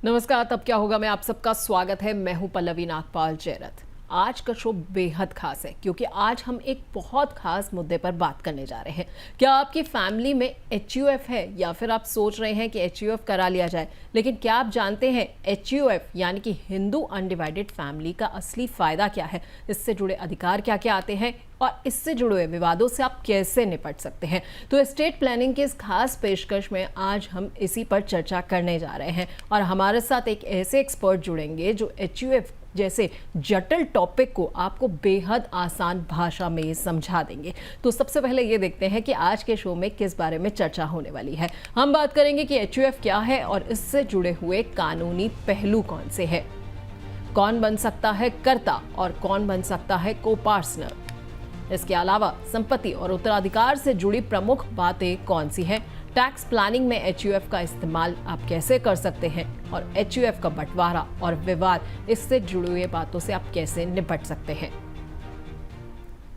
नमस्कार, तब क्या होगा में आप सबका स्वागत है। मैं हूं पल्लवी नागपाल जयरथ। आज का शो बेहद खास है क्योंकि आज हम एक बहुत खास मुद्दे पर बात करने जा रहे हैं। क्या आपकी फैमिली में HUF है या फिर आप सोच रहे हैं कि HUF करा लिया जाए, लेकिन क्या आप जानते हैं HUF यानी कि हिंदू अनडिवाइडेड फैमिली का असली फायदा क्या है, इससे जुड़े अधिकार क्या क्या आते हैं और इससे जुड़े हुए विवादों से आप कैसे निपट सकते हैं। तो स्टेट प्लानिंग के इस खास पेशकश में आज हम इसी पर चर्चा करने जा रहे हैं और हमारे साथ एक ऐसे एक्सपर्ट जुड़ेंगे जो HUF जैसे जटिल टॉपिक को आपको बेहद आसान भाषा में समझा देंगे। तो सबसे पहले ये देखते हैं कि आज के शो में किस बारे में चर्चा होने वाली है। हम बात करेंगे कि HUF क्या है और इससे जुड़े हुए कानूनी पहलू कौन से हैं, कौन बन सकता है कर्ता और कौन बन सकता है को-पार्टनर। इसके अलावा संपत्ति और उत्तराधिकार से जुड़ी प्रमुख बातें कौन सी हैं, टैक्स प्लानिंग में HUF का इस्तेमाल आप कैसे कर सकते हैं और HUF का बंटवारा और विवाद, इससे जुड़ी हुई बातों से आप कैसे निपट सकते हैं।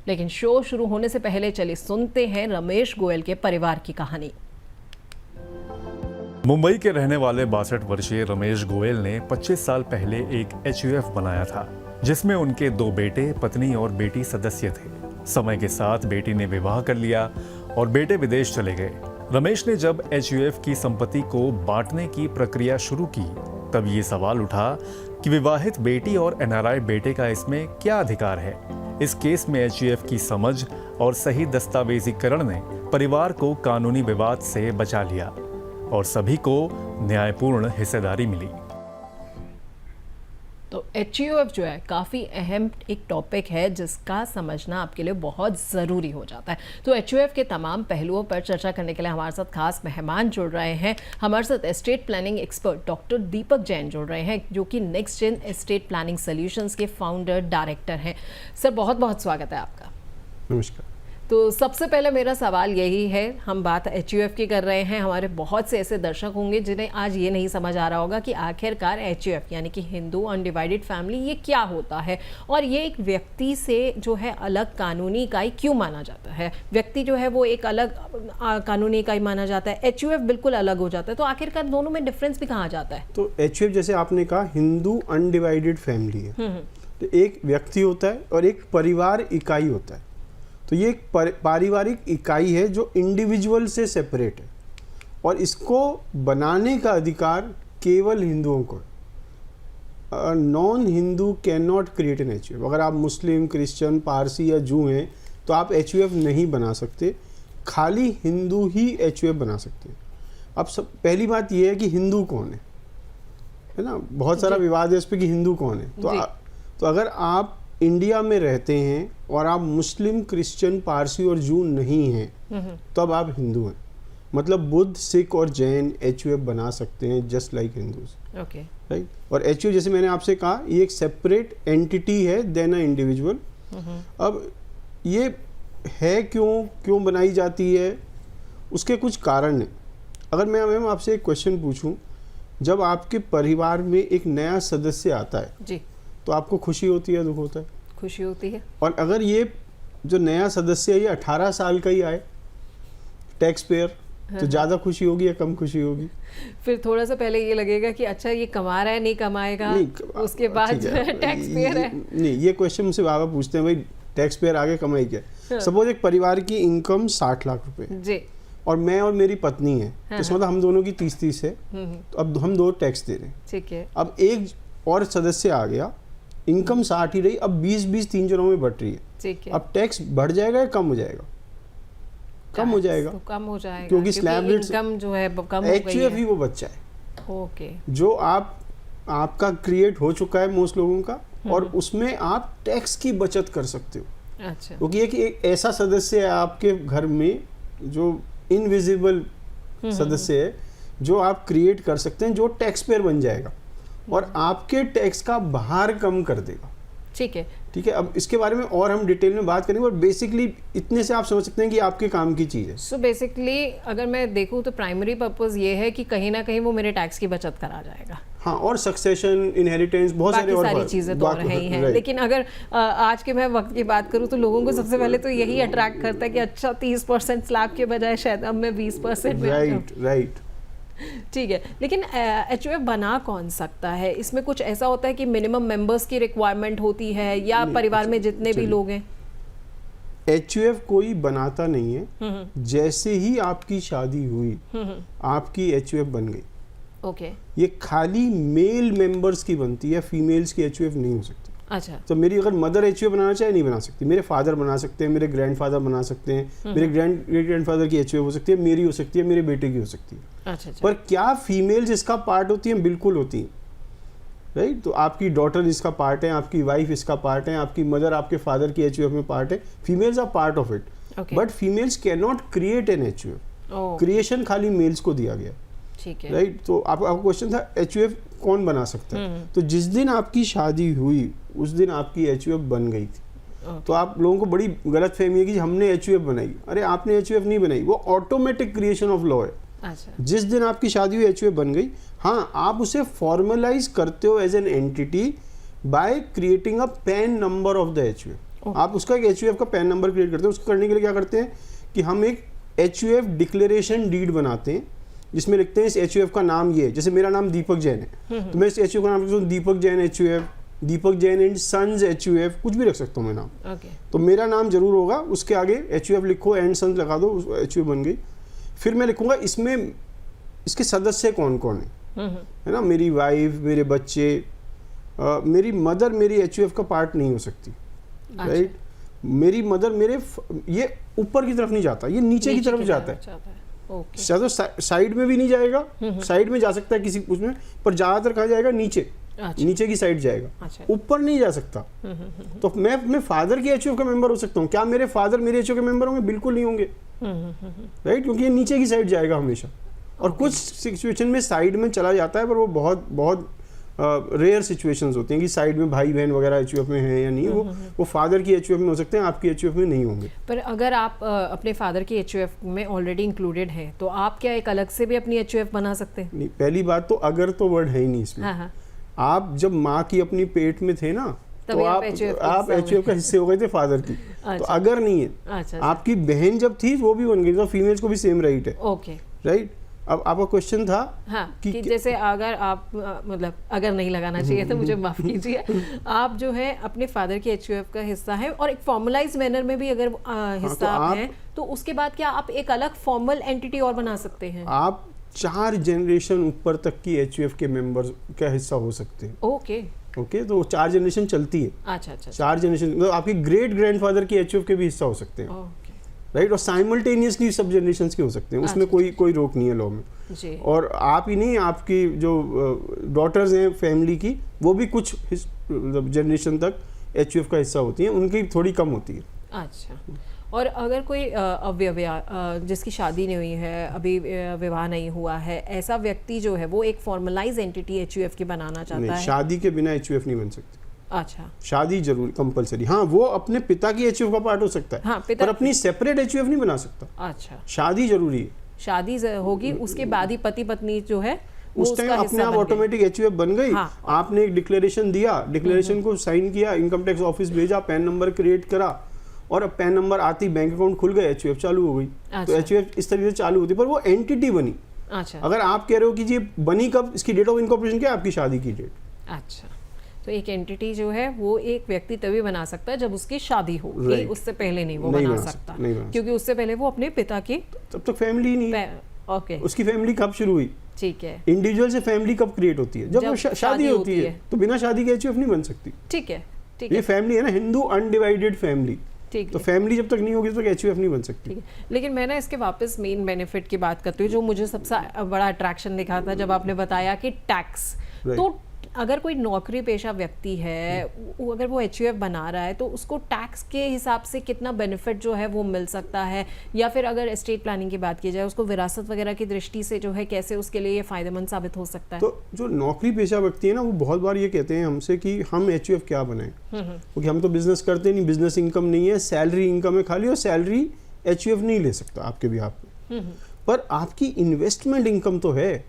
लेकिन शो शुरू होने से पहले चलिए सुनते हैं रमेश गोयल के परिवार की कहानी। मुंबई के रहने वाले 62 वर्षीय रमेश गोयल ने 25 साल पहले एक HUF बनाया था जिसमें उनके 2 बेटे, पत्नी और बेटी सदस्य थे। समय के साथ बेटी ने विवाह कर लिया और बेटे विदेश चले गए। रमेश ने जब HUF की संपत्ति को बांटने की प्रक्रिया शुरू की तब ये सवाल उठा कि विवाहित बेटी और NRI बेटे का इसमें क्या अधिकार है। इस केस में HUF की समझ और सही दस्तावेजीकरण ने परिवार को कानूनी विवाद से बचा लिया और सभी को न्यायपूर्ण हिस्सेदारी मिली। तो HUF जो है काफ़ी अहम एक टॉपिक है जिसका समझना आपके लिए बहुत ज़रूरी हो जाता है। तो HUF के तमाम पहलुओं पर चर्चा करने के लिए हमारे साथ खास मेहमान जुड़ रहे हैं। हमारे साथ estate planning expert doctor Deepak Jain जुड़ रहे हैं जो कि next gen estate planning solutions के फाउंडर डायरेक्टर हैं। सर, बहुत बहुत स्वागत है आपका। नमस्कार। तो सबसे पहले मेरा सवाल यही है, हम बात HUF की कर रहे हैं। हमारे बहुत से ऐसे दर्शक होंगे जिन्हें आज ये नहीं समझ आ रहा होगा कि आखिरकार HUF यानी कि हिंदू अनडिवाइडेड फैमिली ये क्या होता है और ये एक व्यक्ति से जो है अलग कानूनी इकाई क्यों माना जाता है। व्यक्ति जो है वो एक अलग कानूनी इकाई माना जाता है, HUF बिल्कुल अलग हो जाता है। तो आखिरकार दोनों में डिफरेंस भी कहाँ जाता है? तो HUF जैसे आपने कहा हिंदू अनडिवाइडेड फैमिली है। तो एक व्यक्ति होता है और एक परिवार इकाई होता है। तो ये एक पारिवारिक इकाई है जो इंडिविजुअल से सेपरेट है और इसको बनाने का अधिकार केवल हिंदुओं को है। Non Hindu can not create an HUF। अगर आप मुस्लिम, क्रिश्चियन, पारसी या जू हैं तो आप HUF नहीं बना सकते, खाली हिंदू ही HUF बना सकते हैं। अब सब पहली बात ये है कि हिंदू कौन है ना। बहुत सारा विवाद है इस पर कि हिंदू कौन है। तो अगर आप इंडिया में रहते हैं और आप मुस्लिम, क्रिश्चियन, पारसी और जू नहीं हैं तब आप हिंदू हैं। मतलब बुद्ध, सिख और जैन HUF बना सकते हैं just like Hindus. Okay, right. और HUF जैसे मैंने आपसे कहा ये एक सेपरेट एंटिटी है देन अ इंडिविजुअल। अब ये है क्यों बनाई जाती है, उसके कुछ कारण हैं। अगर मैं मैम आपसे एक क्वेश्चन पूछूं, जब आपके परिवार में एक नया सदस्य आता है जी, तो आपको खुशी होती है, दुख होता है? खुशी होती है। और अगर ये जो नया सदस्य है ये 18 साल का ही आए, टैक्स पेयर, तो ज़्यादा खुशी होगी या कम खुशी होगी? फिर थोड़ा सा पहले ये लगेगा कि अच्छा ये कमा रहा है, नहीं कमाएगा, उसके बाद जो है टैक्स पेयर है। नहीं, ये क्वेश्चन मुझसे बाबा पूछते हैं, भाई टैक्स पेयर आगे कमाई क्या? सपोज एक परिवार की इनकम 60 लाख रुपए जी और मैं और मेरी पत्नी है, तो इसका मतलब हम दोनों की 30-30 है। तो अब हम 2 टैक्स दे रहे हैं। ठीक है। अब एक और सदस्य आ गया, इनकम 60 ही रही, अब 20-20 3 जनों में बढ़ रही है। ठीक है। अब टैक्स बढ़ जाएगा या कम हो जाएगा? कम हो जाएगा। तो कम हो जाएगा क्योंकि स्लैब रेट इनकम जो है कम हो गई HUF है। ही वो बच्चा है ओके, जो आपका क्रिएट हो चुका है मोस्ट लोगों का, और उसमें आप टैक्स की बचत कर सकते हो। अच्छा। क्योंकि एक ऐसा सदस्य है आपके घर में जो इनविजिबल सदस्य है जो आप क्रिएट कर सकते हैं, जो टैक्स पेयर बन जाएगा और आपके टैक्स का भार कम कर देगा। ठीक है। ठीक है। अब इसके बारे में और हम डिटेल में बात करेंगे, और बेसिकली इतने से आप समझ सकते हैं कि आपके काम की चीज़ है। सो बेसिकली अगर मैं देखूं तो प्राइमरी पर्पस ये है कि कहीं ना कहीं वो मेरे टैक्स की बचत करा जाएगा। हाँ, और सक्सेशन, इनहेरिटेंस, बहुत सारी और सारी चीज़ें तो रही हैं। लेकिन अगर आज के मैं वक्त की बात करूं तो लोगों को सबसे पहले तो यही अट्रैक्ट करता है कि अच्छा 30% स्लैब के बजाय शायद अब मैं 20% राइट। ठीक है, लेकिन HUF बना कौन सकता है? इसमें कुछ ऐसा होता है कि मिनिमम मेंबर्स की रिक्वायरमेंट होती है या परिवार में जितने भी लोग हैं? HUF कोई बनाता नहीं है, जैसे ही आपकी शादी हुई आपकी HUF बन गई। ओके। ये खाली मेल मेंबर्स की बनती है, फीमेल्स की HUF नहीं हो सकती। अच्छा। तो मेरी अगर मदर HUF बनाना चाहे नहीं बना सकती, मेरे फादर बना सकते हैं, मेरे ग्रैंडफादर बना सकते हैं, मेरे ग्रेट ग्रैंडफादर की HUF हो सकती है, मेरी हो सकती है, मेरे बेटे की हो सकती है। अच्छा। पर क्या फीमेल्स इसका पार्ट होती हैं? बिल्कुल होती हैं, राइट। तो आपकी डॉटर इसका पार्ट है, आपकी वाइफ इसका पार्ट है, आपकी मदर आपके फादर की HUF में पार्ट है। Females are part of it, but females can not create an HUF। Creation खाली मेल्स को दिया गया, ठीक है, राइट। तो आपका क्वेश्चन था HUF कौन बना सकता है? तो जिस दिन आपकी शादी हुई उस दिन आपकी HUF बन गई थी। तो आप लोगों को बड़ी गलत फहमी है कि हमने HUF बनाई। अरे आपने HUF नहीं बनाई, वो ऑटोमेटिक क्रिएशन ऑफ लॉ है। अच्छा। जिस जिस दिन आपकी शादी हुई HUF बन गई। हाँ, आप उसे फॉर्मलाइज करते हो as an entity by creating a PAN number of the HUF। आप उसका एक HUF का पैन नंबर क्रिएट करते हो। उसको करने के लिए क्या करते हैं कि हम एक HUF डिक्लेरेशन डीड बनाते हैं जिसमें लिखते हैं इस HUF का नाम ये है। जैसे मेरा नाम दीपक जैन है, तो मैं इस HUF का नाम लिखता हूँ Deepak Jain HUF, Deepak Jain and sons HUF, कुछ भी रख सकता हूँ मैं नाम। तो मेरा नाम जरूर होगा, उसके आगे HUF लिखो, एंड सन्स लगा दो, HUF बन गई। फिर मैं लिखूंगा इसमें इसके सदस्य कौन कौन है ना। मेरी वाइफ, मेरे बच्चे, मेरी मदर मेरी HUF का पार्ट नहीं हो सकती, राइट। मेरी मदर मेरे ये ऊपर की तरफ नहीं जाता, ये नीचे की तरफ जाता है। तो साइड में भी नहीं जाएगा, साइड में जा सकता है किसी उसमें, पर ज्यादातर कहाँ जाएगा? नीचे। अच्छा। नीचे की साइड जाएगा। अच्छा। ऊपर नहीं जा सकता। तो मैं अपने फादर की HUF का मेंबर हो सकता हूँ। क्या मेरे फादर मेरे HUF के मेंबर होंगे? बिल्कुल नहीं होंगे, राइट, क्योंकि ये नीचे की साइड जाएगा हमेशा। और कुछ सिचुएशन में साइड में चला जाता है, पर वो बहुत बहुत रेयर सिचुएशंस होती हैं कि साइड में भाई बहन वगैरह HUF में है या नहीं। वो फादर की HUF में हो सकते हैं, आपकी HUF में नहीं होंगे। पर अगर आप अपने फादर की HUF में ऑलरेडी इंक्लूडेड हैं तो आप क्या एक अलग से भी अपनी HUF बना सकते हैं? नहीं, पहली बात तो अगर तो वर्ड है ही नहीं इसमें। हाँ। आप जब माँ की अपनी पेट में थे ना, तो आप HUF का हिस्से हो गए थे फादर की। तो अगर नहीं है, आपकी बहन जब थी वो भी बन गई, तो फीमेल्स को भी सेम राइट है। Okay, right. अब आपका क्वेश्चन था कि जैसे अगर आप मतलब अगर नहीं लगाना चाहिए तो मुझे माफ कीजिए, आप जो है अपने फादर के HUF का हिस्सा है और एक फॉर्मलाइज मैनर में भी अगर हिस्सा आप हैं, तो उसके बाद क्या आप एक अलग फॉर्मल एंटिटी और बना सकते हैं? आप 4 जनरेशन ऊपर तक की HUF के मेंबर्स का हिस्सा हो सकते हैं। ओके, तो 4 जनरेशन चलती है। अच्छा। 4 जनरेशन मतलब आपके ग्रेट ग्रैंडफादर की HUF के भी हिस्सा हो सकते हैं, राइट। और साइमल्टेनियसली सब जनरेशंस के हो सकते हैं, उसमें कोई रोक नहीं है लॉ में जी। और आप ही नहीं, आपकी जो डॉटर्स हैं फैमिली की, वो भी कुछ जनरेशन तक HUF का हिस्सा होती हैं, उनकी थोड़ी कम होती है। अच्छा। और अगर कोई जिसकी शादी नहीं हुई है, अभी विवाह नहीं हुआ है, ऐसा व्यक्ति जो है वो एक फॉर्मलाइज एंटिटी HUF की बनाना चाहता है? शादी के बिना HUF नहीं बन सकती। अच्छा। शादी जरूर कंपलसरी। हाँ, वो अपने पिता की HUF का पार्ट हो सकता है। हाँ, पर अपनी सेपरेट HUF नहीं बना सकता। अच्छा। शादी जरूरी है, शादी होगी, उसके बाद ही पति पत्नी जो है उस टाइम अपने आप ऑटोमेटिक HUF बन गई। हाँ। आपने एक डिक्लेरेशन दिया, डिक्लेरेशन को साइन किया, इनकम टैक्स ऑफिस भेजा, पैन नंबर क्रिएट करा, और अब पैन नंबर आती, बैंक अकाउंट खुल गया, HUF चालू हो गई। अच्छा। तो HUF इस तरीके से चालू होती है, पर वो एंटिटी बनी। अच्छा। अगर आप कह रहे हो कि ये बनी कब, इसकी डेट ऑफ इनकॉर्पोरेशन क्या है? आपकी शादी की डेट। अच्छा। तो एक एंटिटी जो है वो एक व्यक्ति तभी बना सकता है जब उसकी शादी हो, उससे पहले नहीं वो बना सकता, क्योंकि उससे पहले वो अपने पिता की, तब तक फैमिली ही नहीं। ओके। उसकी फैमिली कब शुरू हुई? ठीक है। इंडिविजुअल से फैमिली कब क्रिएट होती है? जब शादी होती है। तो बिना शादी के HUF नहीं बन सकती। ठीक है। ये फैमिली है ना, हिंदू अनडिवाइडेड फैमिली। तो फैमिली जब तक नहीं होगी तो HUF नहीं बन सकती। ठीक है। लेकिन मैं ना इसके वापस मेन बेनिफिट की बात करती हूँ, जो मुझे सबसे बड़ा अट्रैक्शन दिखा था जब आपने बताया कि टैक्स। तो अगर कोई नौकरी पेशा व्यक्ति है, अगर वो HUF बना रहा है, तो उसको टैक्स के हिसाब से कितना बेनिफिट जो है वो मिल सकता है? या फिर अगर एस्टेट प्लानिंग की बात की जाए, उसको विरासत वगैरह की दृष्टि से जो है कैसे उसके लिए ये फायदेमंद साबित हो सकता है? तो जो नौकरी पेशा व्यक्ति है ना, वो बहुत बार ये कहते हैं हमसे कि हम HUF क्या बनाएं, क्योंकि हम तो बिजनेस करते नहीं, बिजनेस इनकम नहीं है, सैलरी इनकम है खाली, और सैलरी HUF नहीं ले सकता आपके बिहाफ पे। पर आपकी इन्वेस्टमेंट इनकम तो है,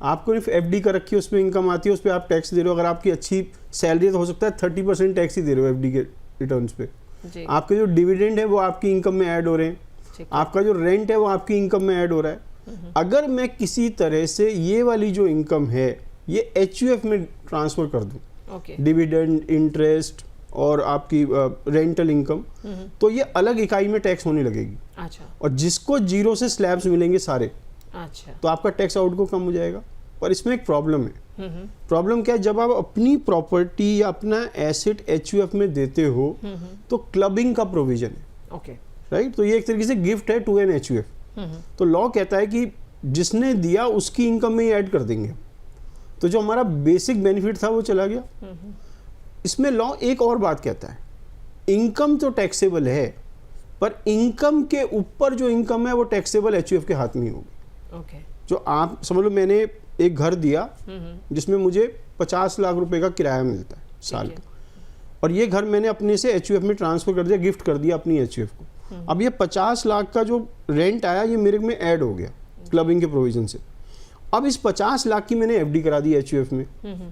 आपको FD का रखी है, उसमें इनकम आती है, उस पर आप टैक्स दे रहे हो। अगर आपकी अच्छी सैलरी है तो हो सकता है 30% टैक्स ही दे रहे हो FD के रिटर्न्स पे। आपके जो डिविडेंड है वो आपकी इनकम में ऐड हो रहे हैं, आपका जो रेंट है वो आपकी इनकम में ऐड हो रहा है। अगर मैं किसी तरह से ये वाली जो इनकम है ये HUF में ट्रांसफर कर दूं, ओके, डिविडेंड, इंटरेस्ट और आपकी रेंटल इनकम, तो ये अलग इकाई में टैक्स होने लगेगी। अच्छा, और जिसको जीरो से स्लैब्स मिलेंगे सारे, अच्छा, तो आपका टैक्स आउट को कम हो जाएगा। पर इसमें एक प्रॉब्लम है। प्रॉब्लम क्या है, जब आप अपनी प्रॉपर्टी या अपना एसेट HUF में देते हो तो क्लबिंग का प्रोविजन है, ओके, राइट। तो ये एक तरीके से गिफ्ट है टू एन HUF। तो लॉ कहता है कि जिसने दिया उसकी इनकम में ही ऐड कर देंगे। तो जो हमारा बेसिक बेनिफिट था वो चला गया। इसमें लॉ एक और बात कहता है, इनकम तो टैक्सेबल है, पर इनकम के ऊपर जो इनकम है वो टैक्सेबल HUF के हाथ में ही होगी। ओके, जो आप समझ लो, मैंने एक घर दिया जिसमें मुझे 50 लाख रुपए का किराया मिलता है साल का, और ये घर मैंने अपने से HUF में ट्रांसफर कर दिया, गिफ्ट कर दिया अपनी HUF को। अब ये 50 लाख का जो रेंट आया ये मेरे में ऐड हो गया क्लबिंग के प्रोविजन से। अब इस 50 लाख की मैंने FD करा दी HUF में,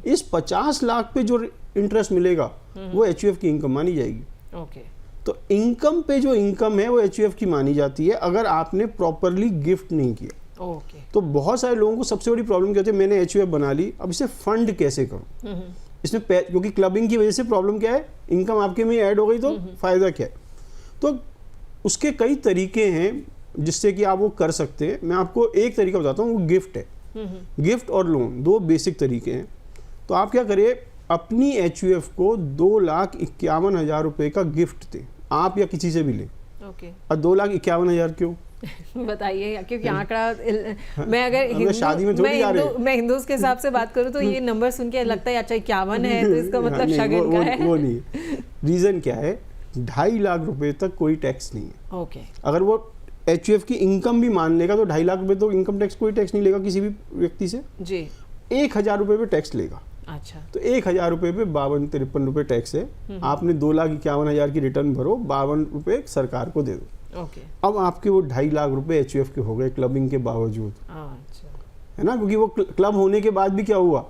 इस 50 लाख पे जो इंटरेस्ट मिलेगा वो HUF की इनकम मानी जाएगी। ओके, तो इनकम पे जो इनकम है वो HUF की मानी जाती है अगर आपने प्रॉपरली गिफ्ट नहीं किया। ओके, तो बहुत सारे लोगों को सबसे बड़ी प्रॉब्लम क्या होती है, मैंने HUF बना ली, अब इसे फंड कैसे करूं। इसमें क्योंकि क्लबिंग की वजह से प्रॉब्लम क्या है, इनकम आपके में ऐड हो गई तो फायदा क्या है। तो उसके कई तरीके हैं जिससे कि आप वो कर सकते हैं। मैं आपको एक तरीका बताता हूँ, वो गिफ्ट है। गिफ्ट और लोन दो बेसिक तरीके हैं। तो आप क्या करिए, अपनी HUF को 2,51,000 रुपए का गिफ्ट दें, आप या किसी से भी लें। ओके, और 2,51,000 क्यों? बताइए, क्योंकि आंकड़ा मैं अगर शादी में थोड़ी जा रहे हैं। मैं हिंदूज के हिसाब से बात करूं तो ये नंबर सुन के लगता है अच्छा 51 है तो इसका मतलब नहीं, शगन का है। वो नहीं। रीजन क्या है, 2.5 लाख रुपए तक कोई टैक्स नहीं है। ओके, अगर वो HUF की इनकम भी मान लेगा तो 2.5 लाख रुपए तो इनकम टैक्स, कोई टैक्स नहीं लेगा किसी भी व्यक्ति से। जी, 1,000 रुपए पे टैक्स लेगा। अच्छा, तो 1,000 रुपए पे 52-53 रुपए टैक्स है। आपने 2,51,000 की रिटर्न भरो, 52 रुपए सरकार को दे दो। ओके, अब आपके वो 2.5 लाख रुपए HUF के हो गए क्लबिंग के बावजूद, अच्छा, है ना। क्योंकि वो क्लब होने के बाद भी क्या हुआ,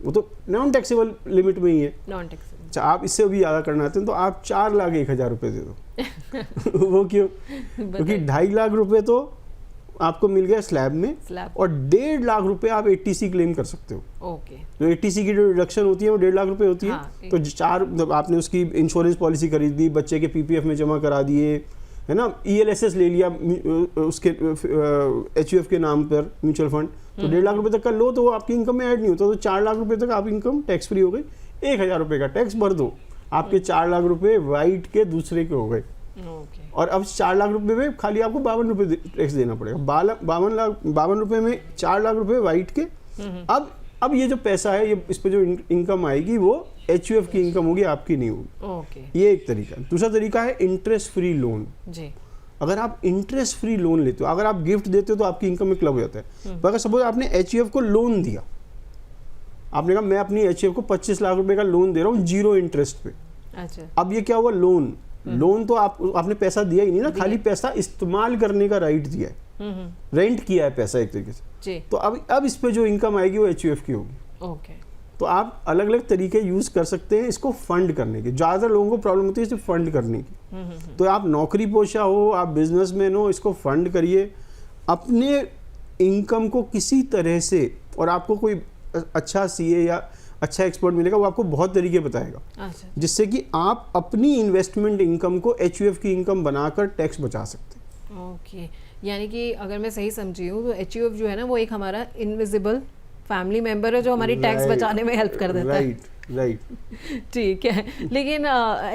वो तो नॉन टैक्सेबल लिमिट में ही है। नॉन टैक्स, अच्छा, आप इससे भी ज़्यादा करना चाहते हैं तो आप 4,01,000 रुपए दे दो। वो क्यों? क्योंकि 2.5 लाख रुपए तो आपको मिल गया स्लैब में, स्लैब, और 1.5 लाख रुपए आप 80C क्लेम कर सकते हो। ओके, जो 80C की जो डिडक्शन होती है वो 1.5 लाख रुपए होती है। हाँ, तो मतलब आपने उसकी इंश्योरेंस पॉलिसी खरीद दी, बच्चे के PPF में जमा करा दिए, है ना, ELSS ले लिया उसके HUF के नाम पर म्यूचुअल फंड, तो 1.5 लाख रुपए तक का लो तो वो आपकी इनकम में ऐड नहीं होता। तो 4 लाख रुपए तक आप इनकम टैक्स फ्री हो गई। 1,000 रुपए का टैक्स भर दो, आपके 4 लाख रुपए वाइट के दूसरे के हो गए। ओके, और अब 4 लाख रुपए में खाली आपको 52 रुपए टैक्स देना पड़ेगा। 52 रुपए में 4 लाख रुपए वाइट के। अब ये जो पैसा है, ये इस पे जो इनकम आएगी वो HUF की इनकम होगी, आपकी नहीं होगी। ओके, ये एक तरीका। दूसरा तरीका है इंटरेस्ट फ्री लोन। जी, अगर आप इंटरेस्ट फ्री लोन लेते हो, अगर आप गिफ्ट देते हो तो आपकी इनकम में क्लब हो जाता है। पर अगर सपोज आपने HUF को लोन दिया, आपने कहा मैं अपनी HUF को 25 लाख रुपए का लोन दे रहा हूँ 0 इंटरेस्ट पे। अच्छा, अब ये क्या हुआ, लोन तो आपने पैसा दिया ही नहीं ना, खाली पैसा इस्तेमाल करने का राइट दिया है, रेंट किया है पैसा एक तरीके से। जी, तो अब इस पे जो इनकम आएगी वो HUF की होगी। ओके, तो आप अलग अलग तरीके यूज कर सकते हैं इसको फंड करने के। ज़्यादातर लोगों को प्रॉब्लम होती है इसे फंड करने की। तो आप नौकरी पेशा हो, आप बिजनेसमैन हो, इसको फंड करिए अपने इनकम को किसी तरह से। और आपको कोई अच्छा CA या अच्छा एक्सपर्ट मिलेगा, वो आपको बहुत तरीके बताएगा, अच्छा, जिससे कि आप अपनी इन्वेस्टमेंट इनकम को HUF की इनकम बनाकर टैक्स बचा सकते हैं। ओके। यानी कि अगर मैं सही समझी हूँ तो HUF जो है ना वो एक हमारा इनविजिबल फैमिली मेंबर है जो हमारी टैक्स बचाने में हेल्प कर देता है। राइट। ठीक है, लेकिन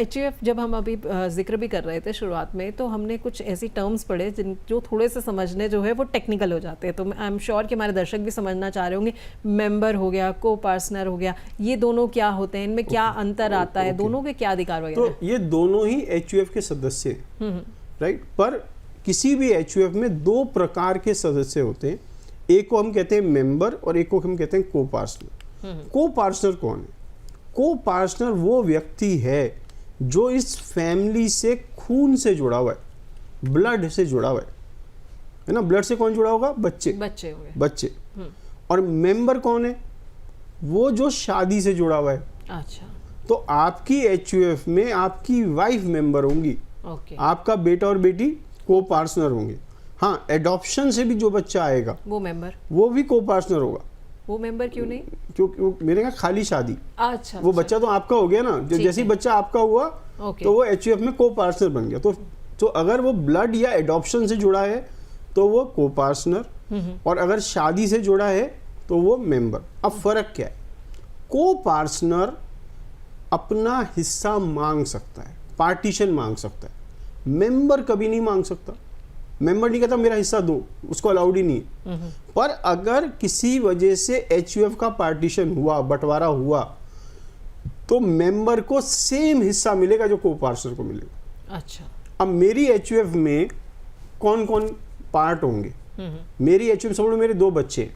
HUF जब हम अभी जिक्र भी कर रहे थे शुरुआत में, तो हमने कुछ ऐसी टर्म्स पढ़े जो थोड़े से समझने जो है वो टेक्निकल हो जाते हैं। तो आई एम श्योर कि हमारे दर्शक भी समझना चाह रहे होंगे, मेंबर हो गया, को पार्टनर हो गया, ये दोनों क्या होते हैं, इनमें क्या अंतर आता है, दोनों के क्या अधिकार वगैरह? तो ये दोनों ही HUF के सदस्य हैं, राइट। पर किसी भी HUF में 2 प्रकार के सदस्य होते हैं। एक को हम कहते हैं मेंबर और एक को हम कहते हैं को पार्टनर। को पार्टनर कौन है? को पार्टनर वो व्यक्ति है जो इस फैमिली से खून से जुड़ा हुआ है, ब्लड से जुड़ा हुआ है ना। ब्लड से कौन जुड़ा होगा? बच्चे हो गए, बच्चे। और मेंबर कौन है? वो जो शादी से जुड़ा हुआ है। अच्छा, तो आपकी HUF में आपकी वाइफ मेंबर होंगी, ओके, आपका बेटा और बेटी को पार्टनर होंगे। हाँ, एडॉप्शन से भी जो बच्चा आएगा वो मेंबर, वो भी को पार्टनर होगा। वो मेंबर क्यों नहीं? क्योंकि वो मेरे यहाँ खाली शादी, अच्छा, वो बच्चा तो आपका हो गया ना, जैसे ही बच्चा आपका हुआ ओके, तो वो एचयूएफ में को पार्टनर बन गया। तो अगर वो ब्लड या एडॉप्शन से जुड़ा है तो वो को पार्टनर, और अगर शादी से जुड़ा है तो वो मेंबर। अब फर्क क्या है, को पार्टनर अपना हिस्सा मांग सकता है, पार्टीशन मांग सकता है, मेंबर कभी नहीं मांग सकता। मेंबर नहीं कहता मेरा हिस्सा दो, उसको अलाउड ही नहीं है। पर अगर किसी वजह से एचयूएफ का पार्टीशन हुआ, बंटवारा हुआ, तो मेंबर को सेम हिस्सा मिलेगा जो को पार्टनर को मिलेगा। अच्छा, अब मेरी एचयूएफ में कौन कौन पार्ट होंगे? मेरी एचयूएफ, समझ लो मेरे 2 बच्चे,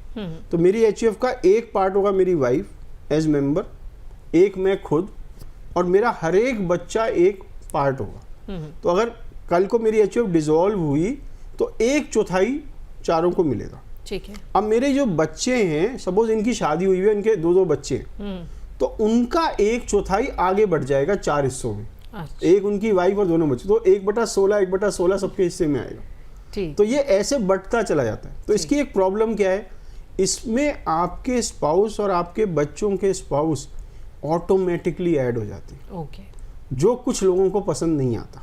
तो मेरी एचयूएफ का एक पार्ट होगा मेरी वाइफ एज मेंबर, एक मैं खुद, और मेरा हर एक बच्चा एक पार्ट होगा। तो अगर कल को मेरी एचयूएफ डिसॉल्व हुई तो 1/4 चारों को मिलेगा। ठीक है। अब मेरे जो बच्चे हैं, सपोज इनकी शादी हुई है, इनके 2 बच्चे, तो उनका 1/4 आगे बढ़ जाएगा 4 हिस्सों में। अच्छा, एक उनकी वाइफ और दोनों बच्चे, तो 1/16 1/16 सबके हिस्से में आएगा। ठीक, तो ये ऐसे बढ़ता चला जाता है। तो इसकी एक प्रॉब्लम क्या है, इसमें आपके स्पाउस और आपके बच्चों के स्पाउस ऑटोमेटिकली ऐड हो जाते हैं, ओके, जो कुछ लोगों को पसंद नहीं आता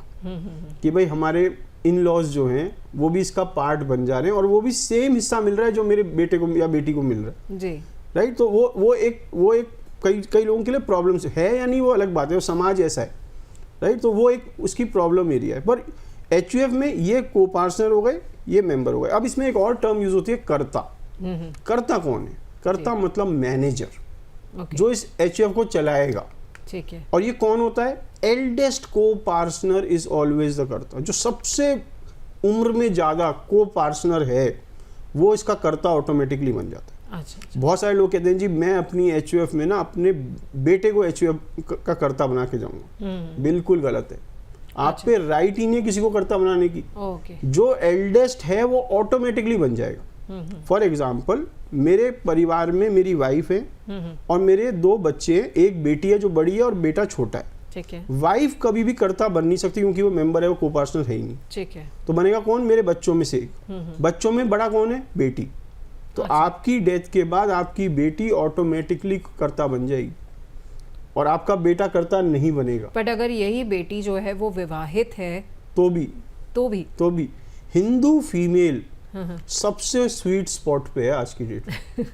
कि भाई हमारे इन लॉज जो हैं वो भी इसका पार्ट बन जा रहे हैं और वो भी सेम हिस्सा मिल रहा है जो मेरे बेटे को या बेटी को मिल रहा है। जी, राइट। तो वो एक कई लोगों के लिए प्रॉब्लम है या नहीं, वो अलग बात है, वो समाज ऐसा है। राइट। तो वो एक उसकी प्रॉब्लम एरिया है। पर एचयूएफ में ये को पार्टनर हो गए, ये मेंबर हो गए। अब इसमें एक और टर्म यूज होती है, कर्ता। कर्ता कौन है? कर्ता मतलब मैनेजर, ओके, जो इस एचयूएफ को चलाएगा। ठीक है। और ये कौन होता है? एल्डेस्ट को पार्टनर इज ऑलवेज द कर्ता। जो सबसे उम्र में ज्यादा को पार्टनर है वो इसका कर्ता ऑटोमेटिकली बन जाता है। अच्छा, बहुत सारे लोग कहते हैं जी मैं अपनी एचयूएफ में ना अपने बेटे को एचयूएफ का कर्ता बना के जाऊंगा। बिल्कुल गलत है। आप पे राइट ही नहीं है किसी को कर्ता बनाने की। ओके, जो एल्डेस्ट है वो ऑटोमेटिकली बन जाएगा। फॉर एग्जाम्पल, मेरे परिवार में मेरी वाइफ है और मेरे 2 बच्चे हैं, एक बेटी है जो बड़ी है और बेटा छोटा है। ठीक है, वाइफ कभी भी कर्ता बन नहीं सकती क्योंकि वो मेंबर है, वो को पार्टनर है ही नहीं। ठीक है, तो बनेगा कौन? मेरे बच्चों में से एक। बच्चों में बड़ा कौन है? बेटी। तो आपकी डेथ के बाद आपकी बेटी ऑटोमेटिकली कर्ता बन जाएगी और आपका बेटा कर्ता नहीं बनेगा। बट अगर यही बेटी जो है वो विवाहित है तो भी हिंदू फीमेल सबसे स्वीट स्पॉट पे है आज की डेट में।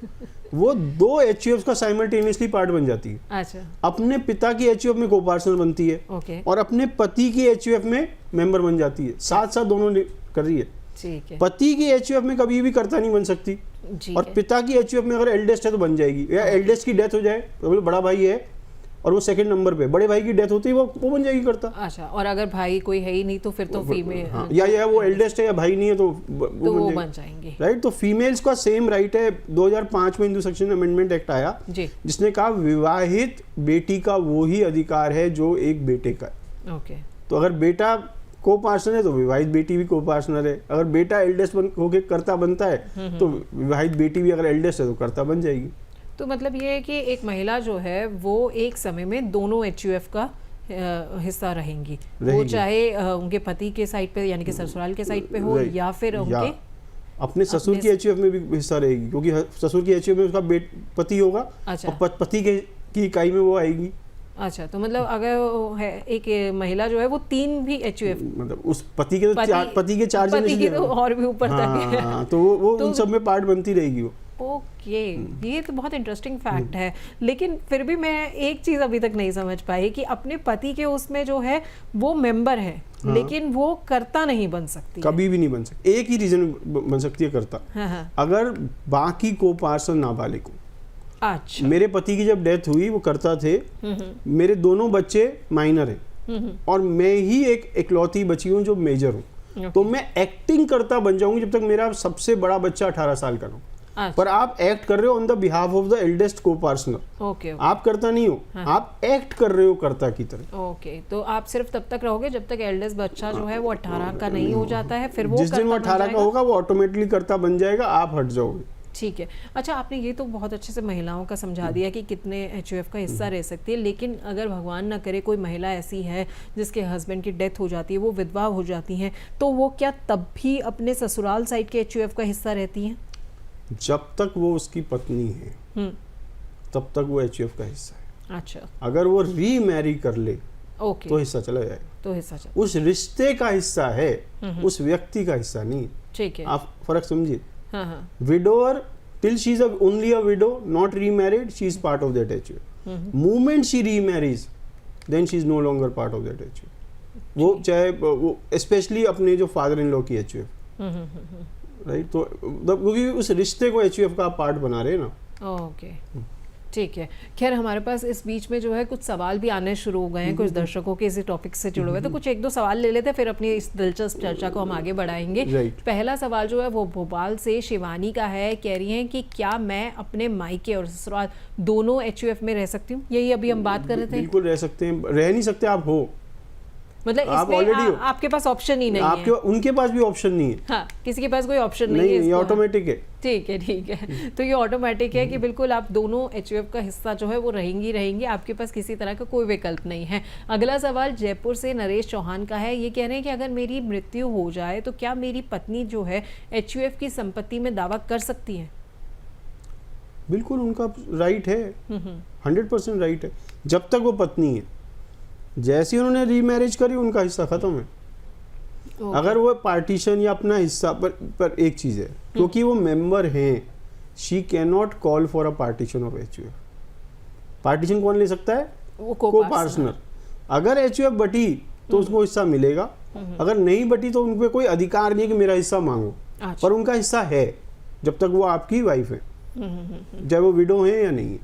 वो 2 एचयूएफ का साइमल्टेनियसली पार्ट बन जाती है। अच्छा, अपने पिता की एचयूएफ में को पार्टनर बनती है ओके, और अपने पति की एचयूएफ में मेंबर बन जाती है। साथ साथ दोनों कर रही है। ठीक है, पति की एचयूएफ में कभी भी कर्ता नहीं बन सकती जी, और पिता की एचयूएफ में अगर एल्डेस्ट है तो बन जाएगी। या एल्डेस्ट की डेथ हो जाए तो बोले बड़ा भाई है और वो सेकंड नंबर पे, बड़े भाई की डेथ होती है वो बन जाएगी कर्ता। अच्छा, और अगर भाई कोई है ही नहीं तो फिर तो फीमेल, हाँ, या वो एल्डेस्ट है या भाई नहीं है तो वो बन जाएंगे। राइट। तो फीमेल्स का सेम राइट है। 2005 में हिंदू सेक्शन अमेंडमेंट एक्ट आया जी, जिसने कहा विवाहित बेटी का वो ही अधिकार है जो एक बेटे का है। ओके, तो अगर बेटा को पार्टनर है तो विवाहित बेटी भी को पार्टनर है। अगर बेटा एल्डेस्ट होके कर्ता बनता है तो विवाहित बेटी भी अगर एल्डेस्ट है तो कर्ता बन जाएगी। तो मतलब ये है कि एक महिला जो है वो एक समय में दोनों एचयूएफ का हिस्सा रहेंगी, वो चाहे उनके पति के साइड पे यानी कि ससुराल के साइड पे हो या फिर उनके अपने ससुर की एचयूएफ में भी हिस्सा रहेगी, क्योंकि ससुर की एचयूएफ में उसका पति होगा। अच्छा, और पति की इकाई में वो आएगी। अच्छा, तो मतलब अगर वो है एक महिला जो है वो 3 भी एचयूएफ, मतलब उस पति के 4 तो और भी ऊपर तक है। हाँ, तो वो उन सब में पार्ट बनती रहेगी वो। ओके, ये तो बहुत इंटरेस्टिंग फैक्ट है। लेकिन फिर भी मैं एक चीज अभी तक नहीं समझ पाई कि अपने पति के उसमें जो है वो मेंबर है, लेकिन वो कर्ता नहीं बन सकती, कभी भी नहीं बन सकती। एक ही रीजन बन सकती है कर्ता, अगर बाकी को पार्टनर नाबालिग हो। अच्छा, मेरे पति की जब डेथ हुई वो कर्ता थे, मेरे दोनों बच्चे माइनर हैं और मैं ही एक इकलौती बची हूँ जो मेजर हूँ। तो मैं एक्टिंग कर्ता बन जाऊंगी जब तक मेरा सबसे बड़ा बच्चा 18 साल का हो। पर आप एक्ट कर रहे हो on the behalf of the eldest को पार्टनर। ओके, आप करता नहीं हो, आप एक्ट कर रहे हो कर्ता की तरह। ओके, तो आप सिर्फ तब तक रहोगे जब तक एल्डेस्ट बच्चा जो है वो 18 का नहीं हो जाता है, फिर वो जिस दिन वो 18 का होगा वो ऑटोमेटिकली कर्ता बन जाएगा, आप हट जाओगे। ठीक है। अच्छा, आपने ये तो बहुत अच्छे से महिलाओं का समझा दिया कि कितने एचयूएफ का हिस्सा रह सकती है, लेकिन अगर भगवान न करे कोई महिला ऐसी है जिसके हस्बैंड की डेथ हो जाती है, वो विधवा हो जाती हैं, तो वो क्या तब भी अपने ससुराल साइड के एचयूएफ का हिस्सा रहती हैं? जब तक वो उसकी पत्नी है तब तक वो एचयूएफ का हिस्सा है। अच्छा, अगर वो रीमैरी कर ले ओके, तो हिस्सा चला जाएगा। तो हिस्सा चल, उस रिश्ते का हिस्सा है, उस व्यक्ति का हिस्सा नहीं। ठीक है। आप फर्क समझिए। हाँ हाँ, widower till she is only a widow, not remarried, she is part of that HUF. Moment she remarries, then she is no longer part of that HUF. वो चाहे वो स्पेशली अपने जो फादर इन लॉ की HUF, right, तो क्योंकि उस रिश्ते को HUF का आप पार्ट बना रहे हैं ना। ओके, ठीक है। खैर, हमारे पास इस बीच में जो है कुछ सवाल भी आने शुरू हो गए हैं कुछ दर्शकों के इसी टॉपिक से जुड़े हुए, तो कुछ एक दो सवाल ले लेते हैं, फिर अपनी इस दिलचस्प चर्चा को हम आगे बढ़ाएंगे। Right. पहला सवाल जो है वो भोपाल से शिवानी का है। कह रही हैं कि क्या मैं अपने मायके और ससुराल दोनों एचयूएफ में रह सकती हूँ? यही अभी हम बात कर रहे थे। बिल्कुल रह सकते हैं, रह नहीं सकते आप हो, मतलब आप इसमें already हो। आपके पास ऑप्शन ही नहीं आपके है। उनके पास भी ऑप्शन नहीं है। हाँ, किसी के पास कोई ऑप्शन नहीं नहीं, है ये इसको। ऑटोमेटिक है। ठीक है, ठीक है। तो ये ऑटोमेटिक है कि बिल्कुल आप दोनों एचयूएफ का हिस्सा जो है वो रहेंगी, आपके पास किसी तरह का कोई विकल्प नहीं है। अगला सवाल जयपुर से नरेश चौहान का है। ये कह रहे हैं कि अगर मेरी मृत्यु हो जाए तो क्या मेरी पत्नी जो है एचयूएफ की संपत्ति में दावा कर सकती है? बिल्कुल उनका राइट है, 100% राइट है, जब तक वो पत्नी है। जैसे ही उन्होंने रीमैरिज करी उनका हिस्सा खत्म है। अगर वो पार्टीशन या अपना हिस्सा पर एक चीज है, क्योंकि वो मेंबर हैं, she can not call for a partition of HUF. Partition कौन ले सकता है? वो को पार्टनर। अगर एचयूएफ बटी तो उसको हिस्सा मिलेगा, अगर नहीं बटी तो उन पे कोई अधिकार नहीं है कि मेरा हिस्सा मांगो। अच्छा। पर उनका हिस्सा है जब तक वो आपकी वाइफ है, चाहे वो विडो है या नहीं है।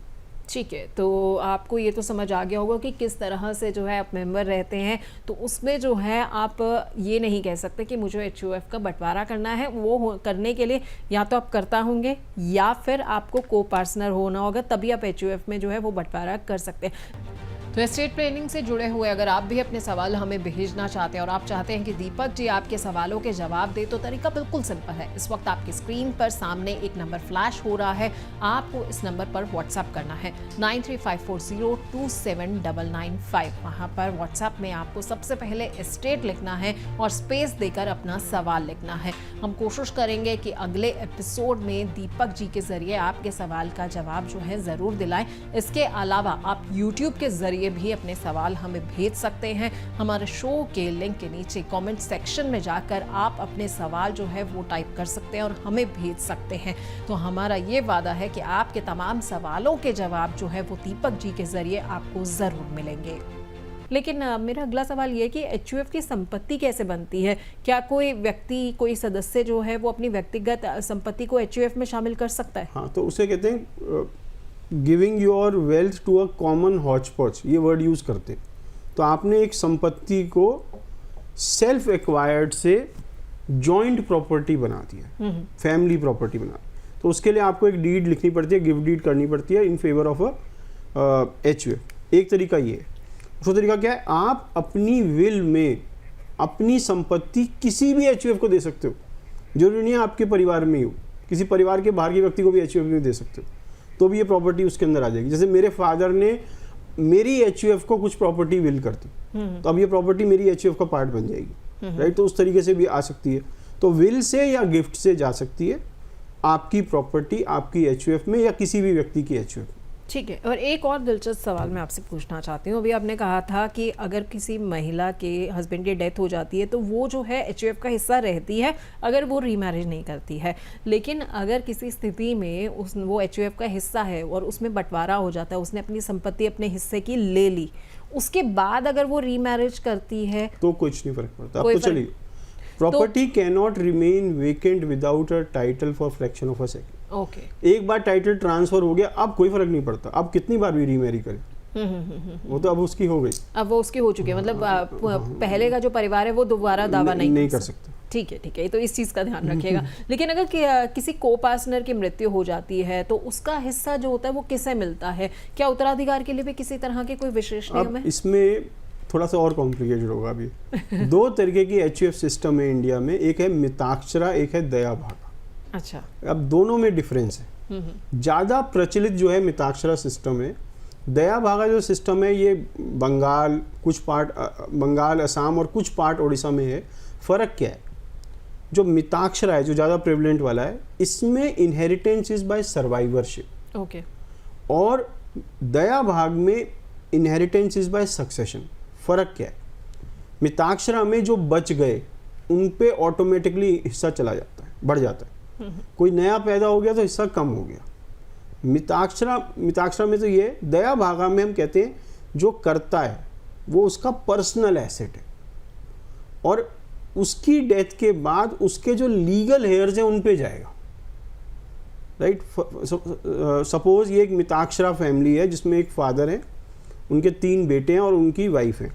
ठीक है, तो आपको ये तो समझ आ गया होगा कि किस तरह से जो है आप मेंबर रहते हैं, तो उसमें जो है आप ये नहीं कह सकते कि मुझे एचयूएफ का बंटवारा करना है। वो करने के लिए या तो आप करता होंगे या फिर आपको को पार्टनर होना होगा, तभी आप एचयूएफ में जो है वो बंटवारा कर सकते हैं। तो एस्टेट प्लानिंग से जुड़े हुए अगर आप भी अपने सवाल हमें भेजना चाहते हैं और आप चाहते हैं कि दीपक जी आपके सवालों के जवाब दे, तो तरीका बिल्कुल सिंपल है। इस वक्त आपकी स्क्रीन पर सामने एक नंबर फ्लैश हो रहा है, आपको इस नंबर पर व्हाट्सएप करना है 9354027995। वहां पर व्हाट्सएप में आपको सबसे पहले एस्टेट लिखना है और स्पेस देकर अपना सवाल लिखना है। हम कोशिश करेंगे कि अगले एपिसोड में दीपक जी के जरिए आपके सवाल का जवाब जो है जरूर दिलाएं। इसके अलावा आप यूट्यूब के जरिए भी अपने सवाल हमें भेज सकते हैं। हमारे शो के लिंक के नीचे कमेंट सेक्शन में जाकर आप अपने सवाल जो है वो टाइप कर सकते हैं और हमें भेज सकते हैं। तो हमारा ये वादा है कि आपके तमाम सवालों के जवाब जो है वो दीपक जी के जरिए आपको जरूर मिलेंगे। लेकिन मेरा अगला सवाल ये है कि एचयूएफ की संपत्ति कैसे बनती है? क्या कोई व्यक्ति, कोई सदस्य जो है वो अपनी व्यक्तिगत संपत्ति को एचयूएफ में शामिल कर सकता है? हाँ, तो उसे कहते हैं giving your wealth to a common hotchpotch, ये वर्ड यूज करते हैं। तो आपने एक संपत्ति को सेल्फ एक्वायर्ड से जॉइंट प्रॉपर्टी बना दिया, फैमिली प्रॉपर्टी बना, तो उसके लिए आपको एक डीड लिखनी पड़ती है, गिफ्ट डीड करनी पड़ती है in favour of a HUF. एक तरीका ये है। दूसरा तरीका क्या है? आप अपनी विल में अपनी संपत्ति किसी भी एचयूएफ को दे सकते हो, जरूरी नहीं है आपके परिवार में ही हो, किसी परिवार के बाहर के व्यक्ति को भी एचयूएफ में दे सकते हो, तो भी ये प्रॉपर्टी उसके अंदर आ जाएगी। जैसे मेरे फादर ने मेरी एचयूएफ को कुछ प्रॉपर्टी विल कर दी, तो अब ये प्रॉपर्टी मेरी एचयूएफ का पार्ट बन जाएगी, राइट। तो उस तरीके से भी आ सकती है। तो विल से या गिफ्ट से जा सकती है आपकी प्रॉपर्टी आपकी एचयूएफ में या किसी भी व्यक्ति की एचयूएफ में। ठीक है, और एक और दिलचस्प सवाल मैं आपसे पूछना चाहती हूँ। अभी आपने कहा था कि अगर किसी महिला के हस्बैंड की डेथ हो जाती है तो वो जो है एचयूएफ का हिस्सा रहती है अगर वो रीमैरिज नहीं करती है, लेकिन अगर किसी स्थिति में वो एचयूएफ का हिस्सा है और उसमें बंटवारा हो जाता है, उसने अपनी संपत्ति अपने हिस्से की ले ली, उसके बाद अगर वो रीमैरिज करती है तो कुछ नहीं फर्क पड़ता। अब तो चलिए, property can not remain vacant without a title for fraction of a second. Okay, एक बार टाइटल ट्रांसफर हो गया, अब कोई फर्क नहीं पड़ता, अब कितनी बार भी रीमैरी करे, वो तो अब उसकी हो गई, अब वो उसकी हो चुकी है। मतलब पहले का जो परिवार है वो दोबारा दावा नहीं कर सकता। ठीक है, तो इस चीज़ का ध्यान रखिएगा। लेकिन अगर किसी को पार्टनर की मृत्यु हो जाती है तो उसका हिस्सा जो होता है वो किसे मिलता है? क्या उत्तराधिकार के लिए भी किसी तरह के कोई विशेष नियम है? इसमें थोड़ा सा और कॉम्प्लिकेटेड होगा अभी। दो तरीके की एचयूएफ सिस्टम है इंडिया में, एक है मिताक्षरा, एक है दया भागा। अच्छा। अब दोनों में डिफरेंस है। ज़्यादा प्रचलित जो है मिताक्षरा सिस्टम है। दया भागा जो सिस्टम है ये बंगाल, कुछ पार्ट बंगाल, असम और कुछ पार्ट उड़ीसा में है। फ़र्क क्या है? जो मिताक्षरा है, जो ज़्यादा प्रेवलेंट वाला है, इसमें inheritance is by survivorship. Okay. और दया भाग में इनहेरिटेंस इज बाय सक्सेशन। फ़र्क क्या है? मिताक्षरा में जो बच गए उन पे ऑटोमेटिकली हिस्सा चला जाता है, बढ़ जाता है। कोई नया पैदा हो गया तो हिस्सा कम हो गया। मिताक्षरा में तो ये, दया भागा में हम कहते हैं जो करता है वो उसका पर्सनल एसेट है और उसकी डेथ के बाद उसके जो लीगल हेयर्स हैं उन पे जाएगा, राइट। सपोज ये एक मिताक्षरा फैमिली है जिसमें एक फादर है, उनके 3 बेटे हैं और उनकी वाइफ है।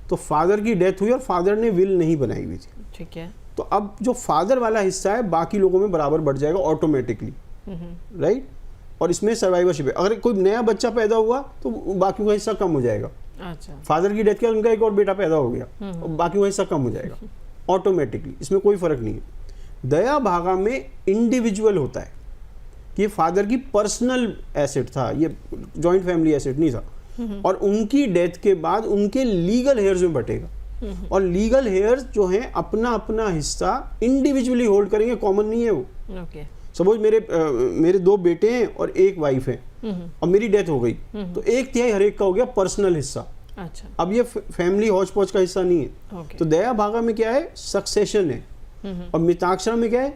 तो फादर की डेथ हुई और फादर ने विल नहीं बनाई हुई थी, ठीक है। तो अब जो फादर वाला हिस्सा है बाकी लोगों में बराबर बढ़ जाएगा ऑटोमेटिकली, राइट। और इसमें सर्वाइवरशिप है। अगर कोई नया बच्चा पैदा हुआ तो बाकी का हिस्सा कम हो जाएगा। अच्छा। फादर की डेथ के बाद उनका एक और बेटा पैदा हो गया और बाकी का हिस्सा कम हो जाएगा ऑटोमेटिकली, इसमें कोई फर्क नहीं है। दया भागा में इंडिविजुअल होता है कि ये फादर की पर्सनल एसेट था, ये जॉइंट फैमिली एसेट नहीं था, और उनकी डेथ के बाद उनके लीगल हेयर्स में बटेगा। और लीगल हेयर्स जो हैं अपना अपना हिस्सा इंडिविजुअली होल्ड करेंगे, कॉमन नहीं है वो। ओके। सपोज मेरे 2 बेटे हैं और एक वाइफ है और मेरी डेथ हो गई तो 1/3 हर एक का हो गया पर्सनल हिस्सा। अच्छा। अब ये फैमिली हौच पौच का हिस्सा नहीं है। ओके। तो दया भागा में क्या है? सक्सेशन है। और मिताक्षरा में क्या है?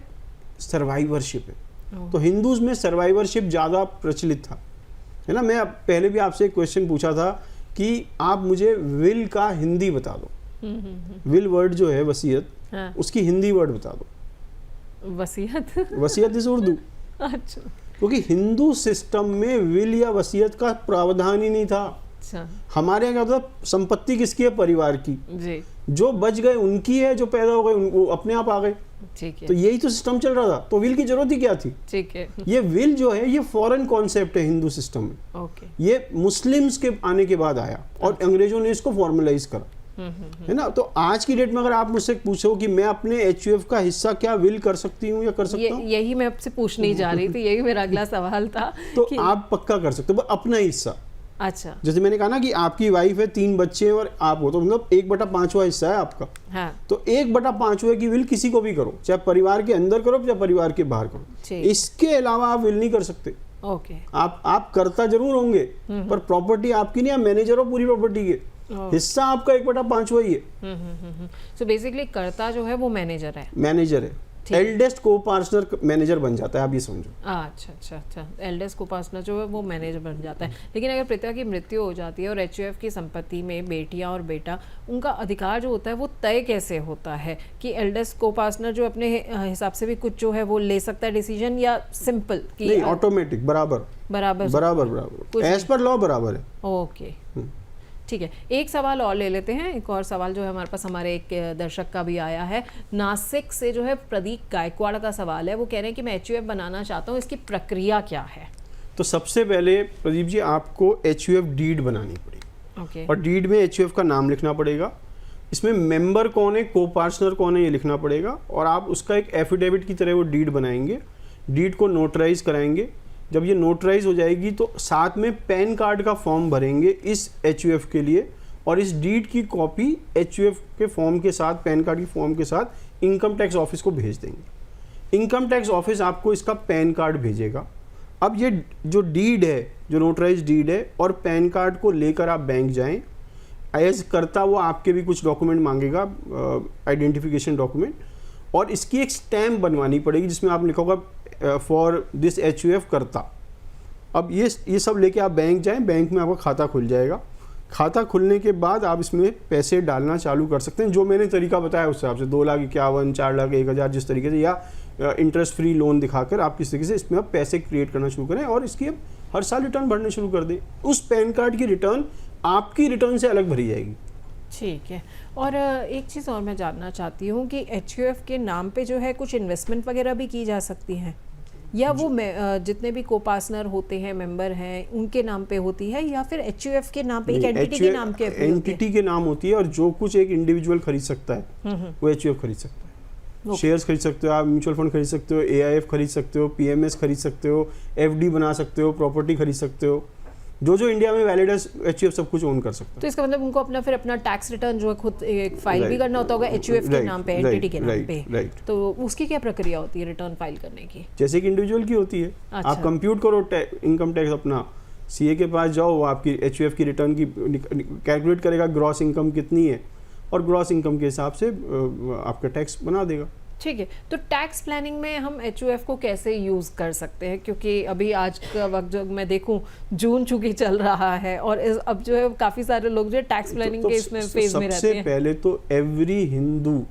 सर्वाइवरशिप है। तो हिंदूज में सर्वाइवरशिप ज़्यादा प्रचलित था, है ना। मैं पहले भी आपसे एक क्वेश्चन पूछा था कि आप मुझे विल का हिंदी बता दो। विल वर्ड जो है वसीयत, हाँ। उसकी हिंदी वर्ड बता दो। वसीयत। वसीयत इज उर्दू। अच्छा। क्योंकि हिंदू सिस्टम में विल या वसीयत का प्रावधान ही नहीं था। अच्छा। हमारे यहाँ क्या होता, संपत्ति किसकी है? परिवार की। जी। जो बच गए उनकी है, जो पैदा हो गए वो अपने आप आ गए। ठीक है। तो यही तो सिस्टम चल रहा था, तो विल की जरूरत ही क्या थी? ठीक है। ये विल जो है ये फॉरेन कॉन्सेप्ट है हिंदू सिस्टम में। ओके। ये मुस्लिम्स के आने के बाद आया और अंग्रेजों ने इसको फॉर्मलाइज करा, है ना। तो आज की डेट में अगर आप मुझसे पूछो कि मैं अपने एचयूएफ का हिस्सा क्या विल कर सकती हूँ या कर सकता हूँ, यही मैं आपसे पूछने ही जा रही थी, यही मेरा अगला सवाल था। तो आप पक्का कर सकते हो अपना हिस्सा। अच्छा। जैसे मैंने कहा ना कि आपकी वाइफ है, 3 बच्चे हैं और आप हो, तो मतलब 1/5वां हिस्सा है आपका। हाँ। तो 1/5 की विल किसी को भी करो, चाहे परिवार के अंदर करो चाहे परिवार के बाहर करो। इसके अलावा आप विल नहीं कर सकते। ओके। आप करता जरूर होंगे पर प्रॉपर्टी आपकी नहीं, आप मैनेजर हो पूरी प्रॉपर्टी के, हिस्सा आपका 1/5 ही है। सो बेसिकली कर्ता जो है वो मैनेजर है। मैनेजर है, एल्डेस्ट को पार्टनर मैनेजर बन जाता है, आप ये समझो। अच्छा अच्छा अच्छा, एल्डेस्ट को पार्टनर जो है वो मैनेजर बन जाता है। लेकिन अगर पिता की मृत्यु हो जाती है और एचयूएफ की संपत्ति में बेटियां और बेटा, उनका अधिकार जो होता है वो तय कैसे होता है कि एल्डेस्ट को पार्टनर जो अपने हिसाब से भी कुछ जो है वो ले सकता है डिसीजन, या सिंपल कि नहीं, ऑटोमेटिक बराबर बराबर बराबर बराबर एज पर लॉ बराबर है। ओके ठीक है। एक सवाल और ले लेते हैं। एक और सवाल जो है हमारे पास हमारे एक दर्शक का भी आया है, नासिक से जो है प्रदीप गायकवाड़ का सवाल है। वो कह रहे हैं कि मैं एचयूएफ बनाना चाहता हूँ, इसकी प्रक्रिया क्या है? तो सबसे पहले प्रदीप जी आपको एचयूएफ डीड बनानी पड़ेगी। ओके। और डीड में एचयूएफ का नाम लिखना पड़ेगा, इसमें मेंबर कौन है, को पार्टनर कौन है ये लिखना पड़ेगा, और आप उसका एक एफिडेविट की तरह वो डीड बनाएंगे, डीड को नोटराइज कराएंगे। जब ये नोटराइज हो जाएगी तो साथ में पैन कार्ड का फॉर्म भरेंगे इस एचयूएफ के लिए, और इस डीड की कॉपी एचयूएफ के फॉर्म के साथ, पैन कार्ड की फॉर्म के साथ इनकम टैक्स ऑफिस को भेज देंगे। इनकम टैक्स ऑफिस आपको इसका पैन कार्ड भेजेगा। अब ये जो डीड है, जो नोटराइज डीड है और पैन कार्ड को लेकर आप बैंक जाएं, एज करता वो आपके भी कुछ डॉक्यूमेंट मांगेगा, आइडेंटिफिकेशन डॉक्यूमेंट, और इसकी एक स्टैम्प बनवानी पड़ेगी जिसमें आप लिखोगा फॉर दिस एचयूएफ करता। अब ये सब लेके आप बैंक जाएं, बैंक में आपका खाता खुल जाएगा। खाता खुलने के बाद आप इसमें पैसे डालना चालू कर सकते हैं, जो मैंने तरीका बताया उस हिसाब से, 2,51,000, 4,01,000 जिस तरीके से, या इंटरेस्ट फ्री लोन दिखाकर आप किस तरीके से इसमें आप पैसे क्रिएट करना शुरू करें और इसकी अब हर साल रिटर्न भरने शुरू कर दें। उस पैन कार्ड की रिटर्न आपकी रिटर्न से अलग भरी जाएगी। ठीक है। और एक चीज़ और मैं जानना चाहती हूँ कि एचयूएफ के नाम पे जो है कुछ इन्वेस्टमेंट वगैरह भी की जा सकती हैं, या वो जितने भी को पार्टनर होते हैं, मेंबर हैं, उनके नाम पे होती है, या फिर एचयूएफ के नाम पे, एक एंटिटी के नाम के एंटिटी के नाम होती है, और जो कुछ एक इंडिविजुअल खरीद सकता है वो एचयूएफ खरीद सकता है। शेयर्स खरीद सकते हो आप, म्यूचुअल फंड खरीद सकते हो, AIF खरीद सकते हो, PMS खरीद सकते हो, FD बना सकते हो, प्रॉपर्टी खरीद सकते हो, जो इंडिया में वैलिड है HUF सब कुछ ओन कर सकते तो इसका मतलब उनको अपना फिर अपना टैक्स रिटर्न जो है खुद एक फाइल भी करना होता होगा HUF के नाम पे, एंटिटी के नाम पे। राइट। तो उसकी क्या प्रक्रिया होती है रिटर्न फाइल करने की? जैसे कि इंडिविजुअल की होती है। अच्छा। आप कंप्यूट करो इनकम टैक्स अपना, CA के पास जाओ, वो आपकी HUF की रिटर्न की कैलकुलेट करेगा ग्रॉस इनकम कितनी है, और ग्रॉस इनकम के हिसाब से आपका टैक्स बना देगा। ठीक है, तो टैक्स प्लानिंग में हम HUF को कैसे यूज़ कर सकते हैं? क्योंकि अभी आज का वक्त जो मैं देखूं, जून चूंकि चल रहा है और अब जो है काफ़ी सारे लोग जो है टैक्स प्लानिंग के इसमें फेज में रहते हैं। सबसे पहले तो every Hindu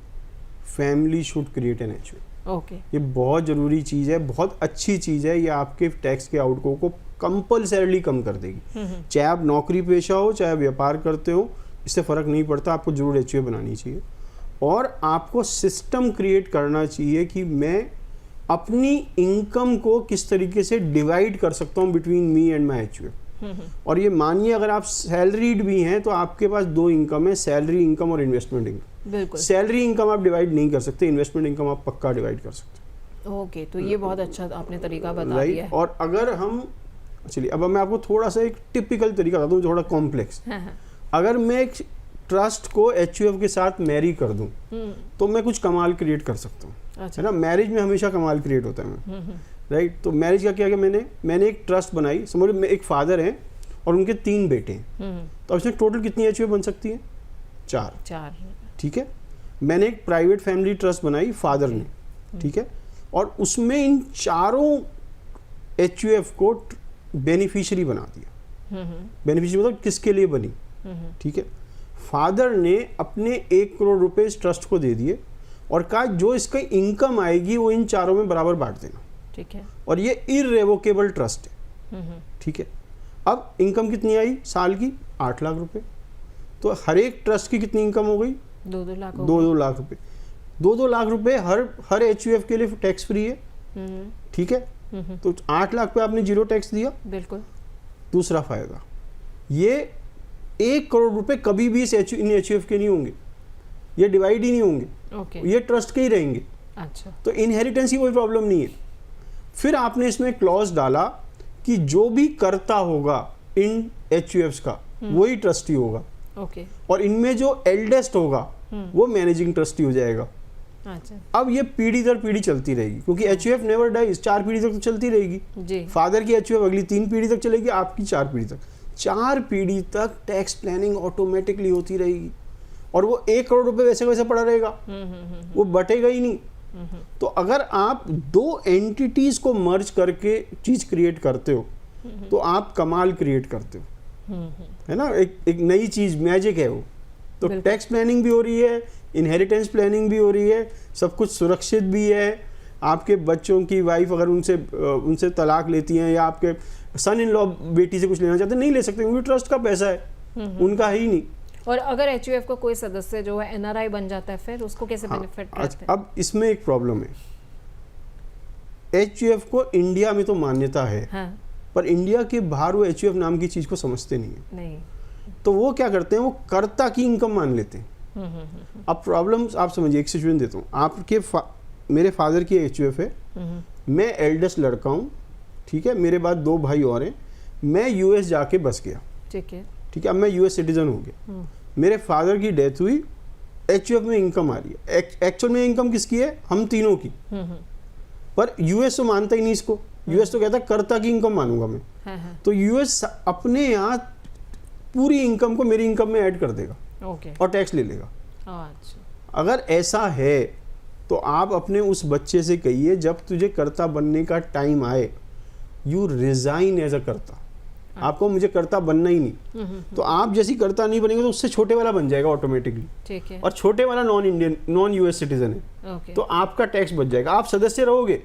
family should create an HUF। Okay. ये बहुत ज़रूरी चीज़ है, बहुत अच्छी चीज़ है, ये आपके टैक्स के आउटगो को कंपल्सरीली कम कर देगी। चाहे आप नौकरी पेशा हो, चाहे व्यापार करते हो, इससे फ़र्क नहीं पड़ता, आपको जरूर HUF बनानी चाहिए। और आपको सिस्टम क्रिएट करना चाहिए कि मैं अपनी इनकम को किस तरीके से डिवाइड कर सकता हूँ between me and my HUF। और ये मानिए अगर आप सैलरीड भी हैं तो आपके पास दो इनकम है, सैलरी इनकम और इन्वेस्टमेंट इनकम। बिल्कुल। सैलरी इनकम आप डिवाइड नहीं कर सकते, इन्वेस्टमेंट इनकम आप पक्का डिवाइड कर सकते हो। ओके, तो ये बहुत अच्छा आपने तरीका बता दिया है। और अगर हम चलिए अब मैं आपको थोड़ा सा एक टिपिकल तरीका बताता हूँ, थोड़ा कॉम्प्लेक्स। अगर मैं एक ट्रस्ट को HUF के साथ मैरी कर दूं तो मैं कुछ कमाल क्रिएट कर सकता हूँ। अच्छा। है ना, मैरिज में हमेशा कमाल क्रिएट होता है। राइट। तो मैरिज का क्या किया, मैंने एक ट्रस्ट बनाई। समझ लो एक फादर हैं और उनके 3 बेटे हैं, तो इसमें टोटल कितनी HUF बन सकती है? 4। ठीक है। मैंने एक प्राइवेट फैमिली ट्रस्ट बनाई फादर ने, ठीक है, और उसमें इन चारों HUF को बेनिफिशियरी बना दिया। बेनिफिशियरी मतलब किसके लिए बनी? ठीक है। फादर ने अपने 1 करोड़ रुपए इस ट्रस्ट को दे दिए और कहा जो इसका इनकम आएगी वो इन चारों में बराबर बांट देना। ठीक है। और ये इररेवोकेबल ट्रस्ट है। ठीक है। अब इनकम कितनी आई साल की? 8 लाख रुपए। तो हर एक ट्रस्ट की कितनी इनकम हो गई? 2-2 लाख। 2-2 लाख रुपए। 2-2 लाख रुपए हर HUF के लिए टैक्स फ्री है। ठीक है। तो 8 लाख पे आपने 0 टैक्स दिया। बिल्कुल। दूसरा फायदा, ये 1 करोड़ रुपए कभी भी इन HUF के नहीं होंगे, ये डिवाइड ही नहीं होंगे। ओके। ये ट्रस्ट के ही रहेंगे। अच्छा। तो इनहेरिटेंस की कोई प्रॉब्लम नहीं है। फिर आपने इसमें क्लॉज डाला कि जो भी करता होगा इन HUFs का वही ट्रस्टी होगा। ओके। और इनमें जो एल्डेस्ट होगा वो मैनेजिंग ट्रस्टी हो जाएगा। अच्छा। अब ये पीढ़ी दर पीढ़ी चलती रहेगी, क्योंकि HUF नेवर डाइज, 4 पीढ़ी तक तो चलती रहेगी। जी। फादर की HUF अगली 3 पीढ़ी तक चलेगी, आपकी 4 पीढ़ी तक। 4 पीढ़ी तक टैक्स प्लानिंग ऑटोमेटिकली होती रहेगी और वो 1 करोड़ रुपए वैसे वैसे पड़ा रहेगा, वो बटेगा ही नहीं। तो अगर आप 2 एंटिटीज को मर्ज करके चीज क्रिएट करते हो तो आप कमाल क्रिएट करते हो। है ना, एक नई चीज, मैजिक है वो। तो टैक्स प्लानिंग भी हो रही है, इनहेरिटेंस प्लानिंग भी हो रही है, सब कुछ सुरक्षित भी है। आपके बच्चों की वाइफ अगर उनसे तलाक लेती हैं या आपके सन इन लॉ बेटी से कुछ लेना चाहते हैं, नहीं ले सकते क्योंकि ट्रस्ट का पैसा है, उनका है ही नहीं। और अगर HUF का कोई सदस्य जो है NRI बन जाता है फिर उसको कैसे बेनिफिट रहता है? अब इसमें एक प्रॉब्लम है, HUF को इंडिया में तो मान्यता है। हाँ। पर इंडिया के बाहर वो HUF नाम की चीज को समझते नहीं है। नहीं। तो वो क्या करते हैं, वो कर्ता की इनकम मान लेते हैं। अब प्रॉब्लम आप समझिए, एक सिचुएशन देता हूँ। मेरे फादर की HUF है, मैं एल्डेस्ट लड़का हूँ, ठीक है, मेरे बाद 2 भाई और हैं, मैं US जाके बस गया। ठीक है। ठीक है। अब मैं US सिटीजन हो गया, मेरे फादर की डेथ हुई, HUF में इनकम आ रही है। एक्चुअल में इनकम किसकी है? हम तीनों की। पर US तो मानता ही नहीं इसको। US तो कहता है कर्ता की इनकम मानूंगा मैं। हाँ। तो US अपने यहाँ पूरी इनकम को मेरी इनकम में ऐड कर देगा। ओके। और टैक्स ले लेगा। अच्छा। अगर ऐसा है तो आप अपने उस बच्चे से कहिए जब तुझे कर्ता बनने का टाइम आए, यू रिजाइन एज अ कर्ता। आपको मुझे कर्ता बनना ही नहीं। तो आप जैसी कर्ता नहीं बनेंगे तो उससे छोटे वाला बन जाएगा ऑटोमेटिकली। ठीक है। और छोटे वाला नॉन US सिटीजन है। ओके। तो आपका टैक्स बच जाएगा, आप सदस्य रहोगे।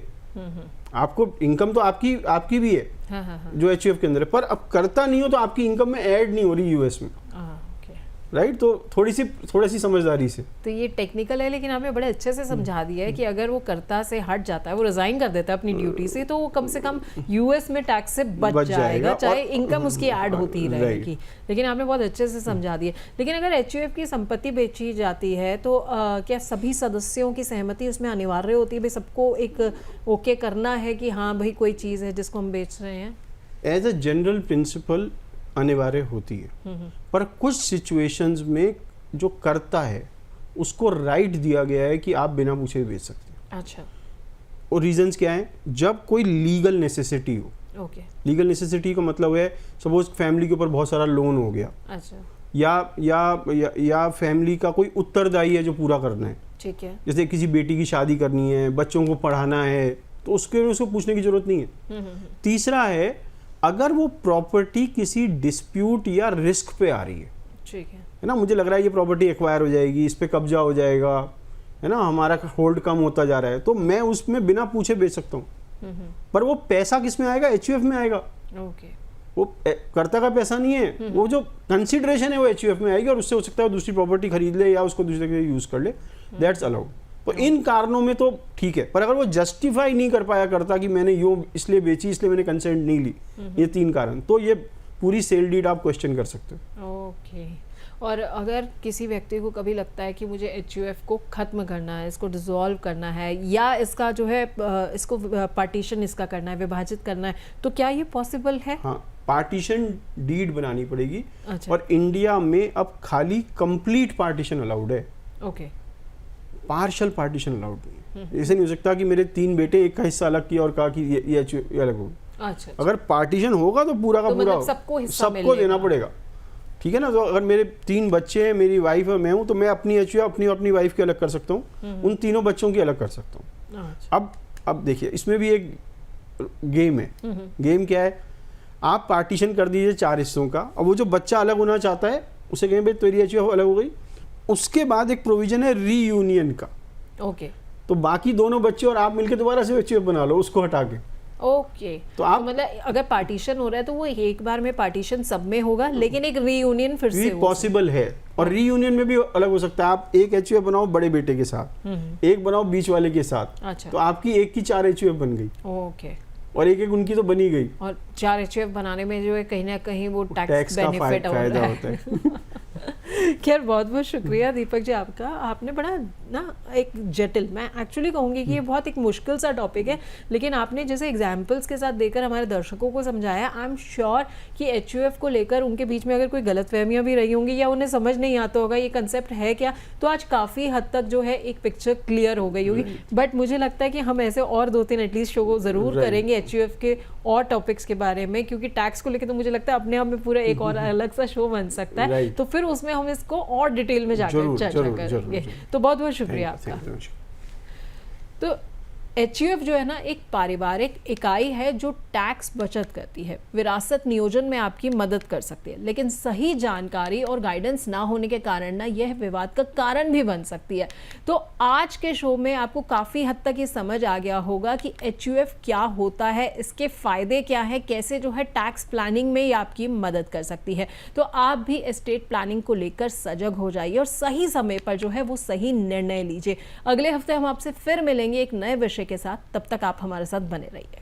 आपको इनकम तो आपकी भी है। हाँ। जो HUF के अंदर है, पर अब कर्ता नहीं हो तो आपकी इनकम में ऐड नहीं हो रही US में। ओके। राइट। तो थोड़ी सी समझदारी से। तो ये टेक्निकल है, लेकिन आपने बड़े अच्छे से समझा दिया है कि अगर वो कर्ता से हट जाता है, वो रिजाइन कर देता है अपनी ड्यूटी से, तो वो कम से कम यूएस में टैक्स से बच जाएगा, चाहे इनकम उसकी ऐड होती रहेगी। लेकिन आपने बहुत अच्छे से समझा दिया। लेकिन अगर एचयूएफ की संपत्ति बेची जाती है तो क्या सभी सदस्यों की सहमति उसमें अनिवार्य होती है? भाई सबको एक ओके करना है कि हाँ भाई कोई चीज़ है जिसको हम बेच रहे हैं? एज अ जनरल प्रिंसिपल अनिवार्य होती है, पर कुछ सिचुएशंस में जो करता है उसको राइट दिया गया है कि आप बिना पूछे बेच सकते हैं। अच्छा। और रीजंस क्या है? जब कोई लीगल नेसेसिटी हो। ओके। लीगल नेसेसिटी का मतलब है सपोज फैमिली के ऊपर बहुत सारा लोन हो गया। अच्छा। या फैमिली का कोई उत्तरदायी है जो पूरा करना है। ठीक है। जैसे किसी बेटी की शादी करनी है, बच्चों को पढ़ाना है, तो उसको पूछने की जरूरत नहीं है। तीसरा है, अगर वो प्रॉपर्टी किसी डिस्प्यूट या रिस्क पे आ रही है, ठीक है ना, मुझे लग रहा है ये प्रॉपर्टी एक्वायर हो जाएगी, इस पे कब्जा हो जाएगा, है ना, हमारा होल्ड कम होता जा रहा है, तो मैं उसमें बिना पूछे बेच सकता हूँ। पर वो पैसा किस में आएगा? एचयूएफ में आएगा। ओके। वो कर्ता का पैसा नहीं है, वो जो कंसिडरेशन है वो एचयूएफ में आएगी, और उससे हो सकता है वो दूसरी प्रॉपर्टी खरीद ले या उसको दूसरे के लिए यूज कर ले, दैट्स अलाउड। तो इन कारणों में तो ठीक है, पर अगर वो जस्टिफाई नहीं कर पाया करता कि मैंने यूं इसलिए बेची, इसलिए मैंने कंसेंट नहीं ली, ये 3 कारण, तो ये पूरी सेल डीड आप क्वेश्चन कर सकते हो। ओके। और अगर किसी व्यक्ति को कभी लगता है कि मुझे एचयूएफ को ख़त्म करना है, इसको डिसॉल्व करना है, या इसका जो है इसको पार्टीशन इसका करना है, विभाजित करना है, तो क्या ये पॉसिबल है? हाँ, पार्टीशन डीड बनानी पड़ेगी। अच्छा। और इंडिया में अब खाली कंप्लीट पार्टीशन अलाउड है। ओके। पार्शियल पार्टीशन अलाउड नहीं है। ऐसे नहीं हो सकता कि मेरे 3 बेटे एक का हिस्सा अलग किया और कहा कि ये अलग हो। अच्छा। अगर पार्टीशन होगा तो पूरा का तो पूरा मतलब सबको देना पड़ेगा, ठीक है ना। तो अगर मेरे 3 बच्चे हैं, मेरी वाइफ है, मैं हूँ, तो मैं अपनी एचयूएफ अपनी वाइफ की अलग कर सकता हूँ, उन तीनों बच्चों की अलग कर सकता हूँ। अच्छा। अब देखिए, इसमें भी एक गेम है। गेम क्या है? आप पार्टीशन कर दीजिए 4 हिस्सों का, और वो जो बच्चा अलग होना चाहता है उसे कहें भाई तेरी एचयूएफ अलग हो गई। उसके बाद एक प्रोविजन है रीयूनियन का। ओके। तो बाकी दोनों बच्चे और आप मिलकर दोबारा से एचयूएफ बना लो, उसको हटा के। ओके। तो आप मतलब अगर पार्टीशन हो रहा है तो वो एक बार में पार्टीशन सब में होगा, लेकिन एक रीयूनियन फिर से पॉसिबल है। और रीयूनियन में भी अलग हो सकता है। आप एक एचयूएफ बनाओ बड़े बेटे के साथ, एक बनाओ बीच वाले के साथ। अच्छा। तो आपकी एक की 4 एचयूएफ बन गई। ओके। और एक उनकी तो बनी गई। और 4 एचयूएफ बनाने में जो है कहीं ना कहीं वो टैक्स का बेनिफिट फायदा होता है। खैर बहुत बहुत शुक्रिया दीपक जी आपका। आपने बड़ा ना एक जटिल, मैं एक्चुअली कहूँगी कि ये बहुत एक मुश्किल सा टॉपिक है, लेकिन आपने जैसे एग्जाम्पल्स के साथ देकर हमारे दर्शकों को समझाया। आई एम श्योर कि एचयूएफ को लेकर उनके बीच में अगर कोई गलतफहमियां भी रही होंगी या उन्हें समझ नहीं आता होगा ये कंसेप्ट है क्या, तो आज काफ़ी हद तक जो है एक पिक्चर क्लियर हो गई होगी। बट मुझे लगता है कि हम ऐसे और 2-3 एटलीस्ट शो को ज़रूर करेंगे एचयूएफ के और टॉपिक्स के बारे में, क्योंकि टैक्स को लेकर तो मुझे लगता है अपने आप में पूरा एक और अलग सा शो बन सकता है। तो फिर उसमें हम इसको और डिटेल में जाकर चर्चा करेंगे। तो बहुत बहुत शुक्रिया आपका। तो एचयूएफ जो है ना एक पारिवारिक इकाई है जो टैक्स बचत करती है, विरासत नियोजन में आपकी मदद कर सकती है, लेकिन सही जानकारी और गाइडेंस ना होने के कारण ना यह विवाद का कारण भी बन सकती है। तो आज के शो में आपको काफ़ी हद तक ये समझ आ गया होगा कि एचयूएफ क्या होता है, इसके फ़ायदे क्या है, कैसे जो है टैक्स प्लानिंग में ये आपकी मदद कर सकती है। तो आप भी एस्टेट प्लानिंग को लेकर सजग हो जाइए और सही समय पर जो है वो सही निर्णय लीजिए। अगले हफ्ते हम आपसे फिर मिलेंगे एक नए विषय के साथ। तब तक आप हमारे साथ बने रहिए।